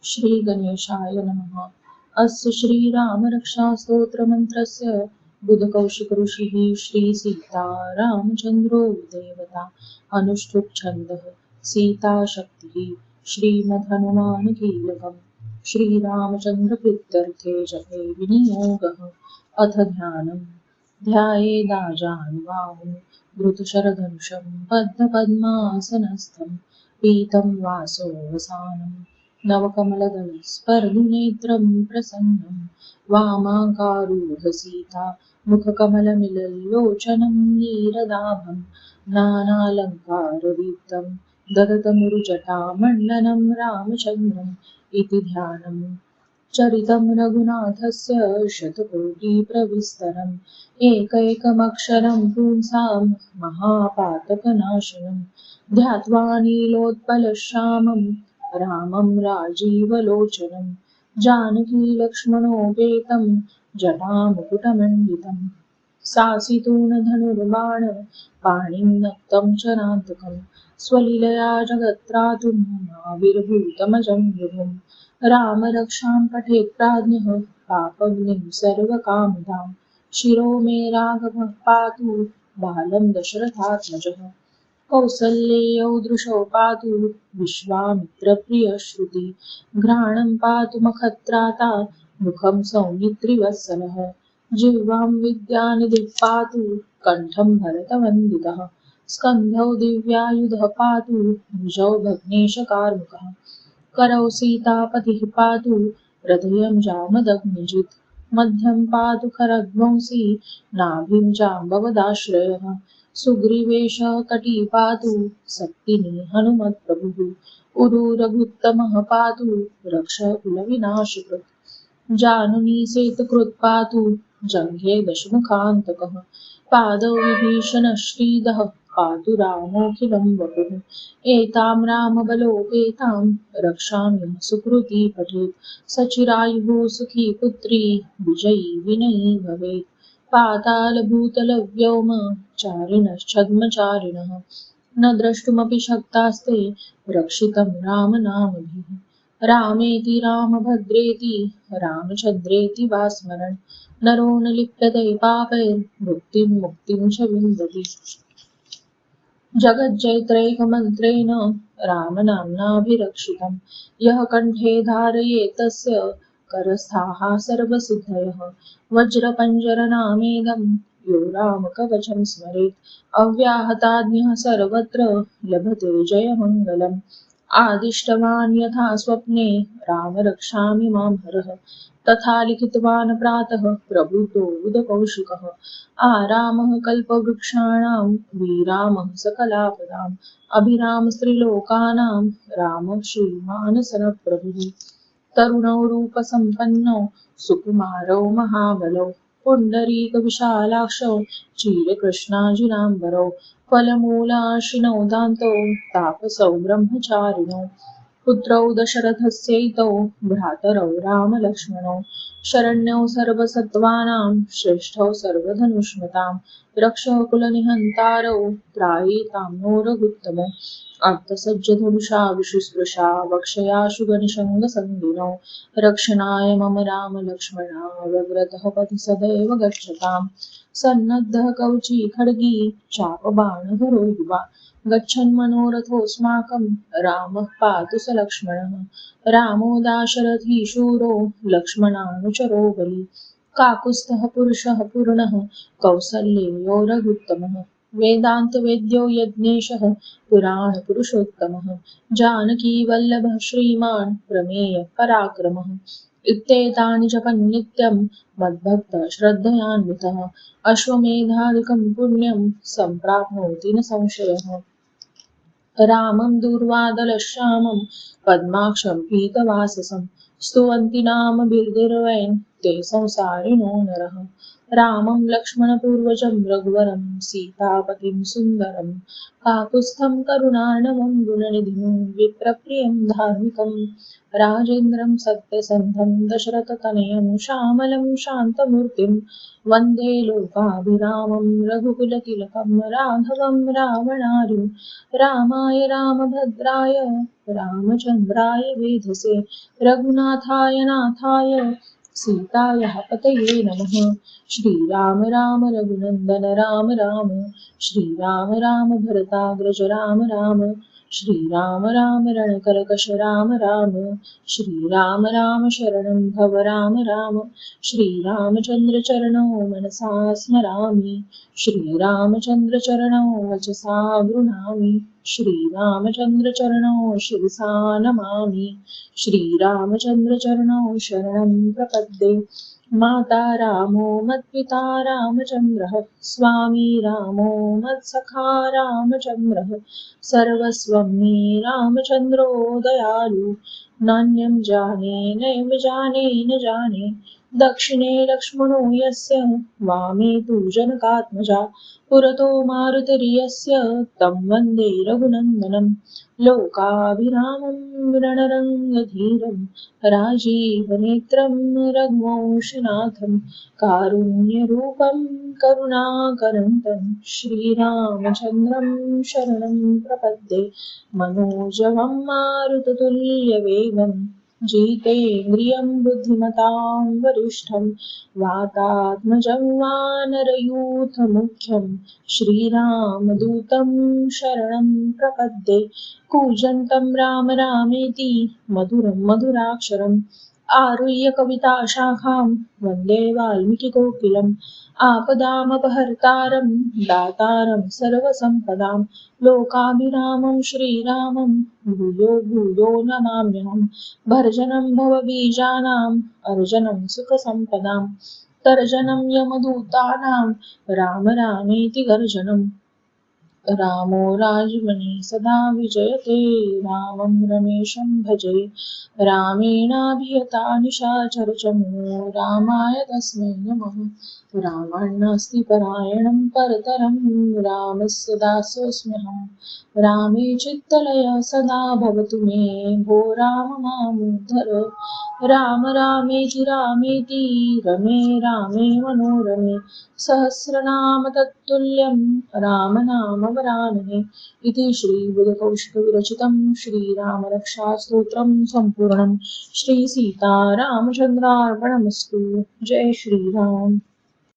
श्री गणेशाय नमः। अस्य श्रीरामरक्षास्तोत्रमन्त्रस्य बुधकौशिकऋषिः श्रीसीतारामचन्द्रो देवता। अनुष्ठुप् छन्दः सीताशक्तिः श्रीमद्हनुमानकीलकम्। श्रीरामचन्द्रप्रीत्यर्थे जपे विनियोगः। अथ ध्यानम्। ध्यायेदाजानुबाहुं धृतशरधनुषं बद्धपद्मासनस्थं पीतं वासोऽवसानं नवकमलदलस्पर्धुनेत्रं प्रसन्नं वामाङ्कारूढसीता मुखकमलमिलल्लोचनं नीरदाभं नानालङ्कारदीप्तं ददतमुरुजटामण्डनं रामचन्द्रम् इति ध्यानम्। चरितं रघुनाथस्य शतकोटिप्रविस्तरम् एकैकमक्षरं पुंसां महापातकनाशनं ध्यात्वा नीलोत्पलश्यामं रामं राजीवलोचनं जानकीलक्ष्मणोपेतं जटामुकुटमण्डितं सासितूणधनुर्बाण पाणिं नक्तं चरान्तकं स्वलीलया जगत्त्रातुं आविर्भूतमजं विभुं राम रक्षां पठेत् प्राज्ञः पापग्निं सर्वकामदां शिरो मे राघवः पातु बालं दशरथात्मजः कौसल्येयौ दृशौ पातु विश्वामित्रप्रियश्रुति घ्राणं पातु मखत्राता मुखं सौमित्रिवत्सलः जिह्वां विद्यानिधिः पातु कण्ठं भरतवन्दितः स्कन्धौ दिव्यायुधः पातु भुजौ भग्नेशकार्मुकः करौ सीतापतिः पातु हृदयं जामदग्निजित् मध्यं पातु खरध्वंसी नाभिं जाम्बवदाश्रयः सुग्रीवेशः कटी पातु सक्तिनी हनुमत्प्रभुः उरु रघुत्तमः पातु रक्षः कुलविनाशकृत् जानुनी सेतुकृत् पातु जङ्घे दशमुखान्तकः पादौ विभीषणश्रीदः पातु रामोऽखिलं वपुः एतां रामबलोपेतां रक्षामि सुकृती पठेत् सचिरायुः सुखी पुत्री विजयी विनयी भवेत् पातालभूतलव्योम चारिणश्छद्मचारिणः न द्रष्टुमपि शक्तास्ते रक्षितं रामनामभिः रामेति रामभद्रेति रामचन्द्रेति वा स्मरन् नरो न लिप्यते पापैर्भुक्तिं मुक्तिं च विन्दति जगज्जैत्रैकमन्त्रेण रामनाम्नाभिरक्षितं यः कण्ठे धारयेत् तस्य करस्थाः सर्वसिद्धयः वज्रपञ्जरनामेदं यो रामकवचं स्मरेत् अव्याहताज्ञः सर्वत्र लभते जयमङ्गलम् आदिष्टवान् यथा स्वप्ने राम रक्षामि मां हरः तथा लिखितवान् प्रातः प्रभूतो उदकौशिकः आरामः कल्पवृक्षाणां विरामः सकलापदाम् अभिरामस्त्रिलोकानां रामः श्रीमानसनप्रभुः तरुणौ रूपसम्पन्नौ सुकुमारौ महाबलौ पुण्डरीकविशालाक्षौ क्षीरकृष्णाजिनाम्बरौ फलमूलाशिनौ दान्तौ तापसौ ब्रह्मचारिणौ पुत्रौ दशरथस्यैतौ भ्रातरौ रामलक्ष्मणौ शरण्यौ सर्वसत्त्वानां श्रेष्ठौ सर्वधनुष्मतां रक्षः कुलनिहन्तारौ त्रायीतां नो रघुत्तमौ अर्थसज्जधनुषा विशुस्पृशा वक्षयाशु गणिशङ्गसन्धिनौ रक्षणाय मम रामलक्ष्मणा व्यग्रतः पथि सदैव गच्छताम् सन्नद्धः कवची खड्गी चापबाणधरो युवा गच्छन् मनोरथोऽस्माकं रामः पातु स लक्ष्मणः रामो दाशरथी शूरो लक्ष्मणानुचरो बली काकुत्स्थः पुरुषः पूर्णः कौसल्येयो रघुत्तमः वेदान्तवेद्यो यज्ञेशः पुराणपुरुषोत्तमः जानकीवल्लभः श्रीमान् प्रमेयः पराक्रमः इत्येतानि जपन् नित्यं मद्भक्तः श्रद्धयान्वितः अश्वमेधादिकं पुण्यं सम्प्राप्नोति न संशयः रामं दूर्वादलश्यामं पद्माक्षं पीतवाससं स्तुवन्ति नामभिर्दिर्वैन् ते संसारिणो नरः रामं लक्ष्मणपूर्वजं रघुवरं सीतापतिं सुन्दरं काकुत्स्थं करुणार्णवं गुणनिधिं विप्रप्रियं धार्मिकं राजेन्द्रं सत्यसन्धं दशरथतनयं श्यामलं शान्तमूर्तिं वन्दे लोकाभिरामं रघुकुलतिलकं राघवं रावणार्युं रामाय रामभद्राय रामचन्द्राय वेधसे रघुनाथाय नाथाय सीतायाः पतये नमः। श्रीराम राम रघुनन्दन राम राम श्रीराम राम भरताग्रज राम राम श्रीराम राम रणकरकश राम राम श्रीराम राम शरणं भव राम राम श्रीरामचन्द्र चरणौ मनसा स्मरामि श्रीरामचन्द्र चरणौ वचसा गृह्णामि श्रीरामचन्द्र चरणौ शिरसा नमामि श्रीरामचन्द्र चरणौ शरणं प्रपद्ये माता रामो मत्पिता रामचन्द्रः स्वामी रामो मत्सखा रामचन्द्रः सर्वस्वं मे रामचन्द्रो दयालु नान्यं जाने नैव जाने न जाने दक्षिणे लक्ष्मणो यस्य वामे तु जनकात्मजा पुरतो मारुतिर्यस्य तं वन्दे रघुनन्दनं लोकाभिरामं रणरङ्गधीरं राजीवनेत्रं रघुवंशनाथं कारुण्यरूपं करुणाकरन्तं श्रीरामचन्द्रं शरणं प्रपद्ये मनोजवं मारुततुल्यवेगं जितेन्द्रियं बुद्धिमतां वरिष्ठं वातात्मजं वानरयूथमुख्यं श्रीरामदूतं शरणं प्रपद्ये कूजन्तं राम रामेति मधुरं मधुराक्षरम् आरुह्य कविताशाखां वन्दे वाल्मीकिकोकिलम् आपदामपहर्तारं दातारं सर्वसम्पदां लोकाभिरामं श्रीरामं भूयो भूयो नमाम्यहं भर्जनं भवबीजानाम् अर्जनं सुखसम्पदां तर्जनं यमदूतानां राम रामेति गर्जनम् रामो राजमणि सदा विजयते रामं रमेशं भजे रामेणाभियता निशाचरचमो रामाय तस्मै नमः रामान्नास्ति परायणं परतरं रामस्य दासोऽस्म्यहं रामे चित्तलय सदा भवतु मे भो राम मामुद्धर राम रामेति रमे रामे मनोरमे सहस्रनाम तत्तुल्यं रामनामवरानने इति श्रीबुधकौशिकविरचितं श्रीरामरक्षास्तोत्रं सम्पूर्णं श्रीसीतारामचन्द्रार्पणमस्तु जय श्रीराम।